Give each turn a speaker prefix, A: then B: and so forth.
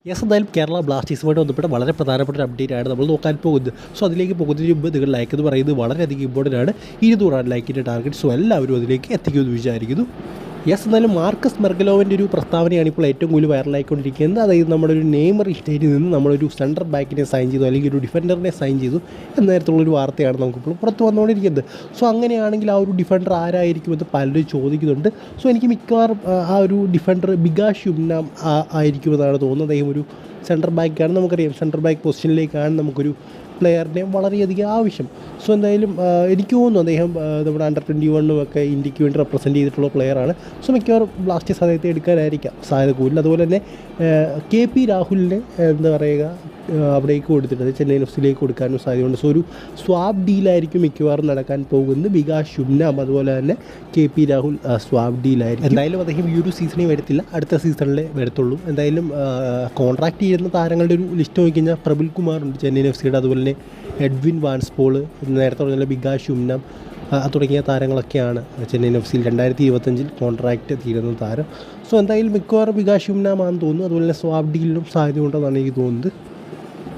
A: Yes, എന്തായാലും കേരള ബ്ലാസ്റ്റേഴ്സുമായിട്ട് ബന്ധപ്പെട്ട വളരെ പ്രധാനപ്പെട്ട ഒരു അപ്ഡേറ്റ് ആണ് നമ്മൾ നോക്കാൻ പോകുന്നത്. സോ അതിലേക്ക് പോകുന്നതിന് മുമ്പ് നിങ്ങൾ ലൈക്ക് എന്ന് പറയുന്നത് വളരെയധികം ഇമ്പോർട്ടൻ്റ് ആണ്. 200 ലൈക്കിൻ്റെ ടാർഗറ്റ്. സോ എല്ലാവരും അതിലേക്ക് എത്തിക്കുമെന്ന് വിചാരിക്കുന്നു. യെസ്, എന്നാലും മാർക്കസ് മെർഗലോവിൻ്റെ ഒരു പ്രസ്താവനയാണ് ഇപ്പോൾ ഏറ്റവും കൂടുതൽ വൈറലായിക്കൊണ്ടിരിക്കുന്നത്. അതായത് നമ്മുടെ ഒരു നെയ്മർ ഇഷ്ടേറ്റിൽ നിന്ന് നമ്മളൊരു സെൻട്രൽ ബാക്കിനെ സൈൻ ചെയ്തു, അല്ലെങ്കിൽ ഒരു ഡിഫൻഡറിനെ സൈൻ ചെയ്തു എന്ന തരത്തിലുള്ളൊരു വാർത്തയാണ് നമുക്കിപ്പോൾ പുറത്ത് വന്നുകൊണ്ടിരിക്കുന്നത്. സോ അങ്ങനെയാണെങ്കിൽ ആ ഒരു ഡിഫൻഡർ ആരായിരിക്കുമെന്ന് പലരും ചോദിക്കുന്നുണ്ട്. സോ എനിക്ക് മിക്കവാറും ആ ഒരു ഡിഫൻഡർ ബികാഷ് യുംനാം ആയിരിക്കുമെന്നാണ് തോന്നുന്നത്. അദ്ദേഹം ഒരു സെൻട്രൽ ബാക്കാണ്. നമുക്കറിയാം സെൻട്രൽ ബാക്ക് പൊസിഷനിലേക്കാണ് നമുക്കൊരു പ്ലെയറിനെ വളരെയധികം ആവശ്യം. സോ എന്തായാലും എനിക്ക് തോന്നുന്നു അദ്ദേഹം നമ്മുടെ അണ്ടർ 21 ഒക്കെ ഇന്ത്യക്ക് വേണ്ടി റെപ്രസെൻറ്റ് ചെയ്തിട്ടുള്ള പ്ലെയറാണ്. സോ മിക്കവാറും ബ്ലാസ്റ്റേഴ്സ് അദ്ദേഹത്തെ എടുക്കാനായിരിക്കാം സാധ്യത കൂടുതൽ. അതുപോലെ തന്നെ KP രാഹുലിനെ എന്താ പറയുക അവിടേക്ക് കൊടുത്തിട്ടുണ്ട്, ചെന്നൈ എഫ്സിയിലേക്ക് കൊടുക്കാനും സാധ്യതയുണ്ട്. സോ ഒരു സ്വാപ്പ് ഡീലായിരിക്കും മിക്കവാറും നടക്കാൻ പോകുന്നത്. ബികാഷ് യുംനാം അതുപോലെ തന്നെ KP രാഹുൽ സ്വാപ്പ് ഡീലായിരിക്കും. എന്തായാലും അദ്ദേഹം ഈ ഒരു സീസണിൽ വരത്തില്ല, അടുത്ത സീസണിലേ വരത്തുള്ളൂ. എന്തായാലും കോൺട്രാക്ട് ചെയ്യുന്ന താരങ്ങളുടെ ഒരു ലിസ്റ്റ് നോക്കിക്കഴിഞ്ഞാൽ പ്രബുൽ കുമാറുണ്ട് ചെന്നൈ എഫ്സിയുടെ, അതുപോലെ തന്നെ എഡ്വിൻ വാൻസ്പോൾ, നേരത്തെ പറഞ്ഞ ബികാഷ് യുംനാം തുടങ്ങിയ താരങ്ങളൊക്കെയാണ് ചെന്നൈ എഫ്സിയിൽ 2025 കോൺട്രാക്റ്റ് തീരുന്ന താരം. സോ എന്തായാലും മിക്കവാറും ബികാഷ് യുംനാമാണെന്ന് തോന്നുന്നു. അതുപോലെ തന്നെ സ്വാപ്പ് ഡീലിനും സാധ്യതയുണ്ടെന്നാണ് എനിക്ക് തോന്നുന്നത്.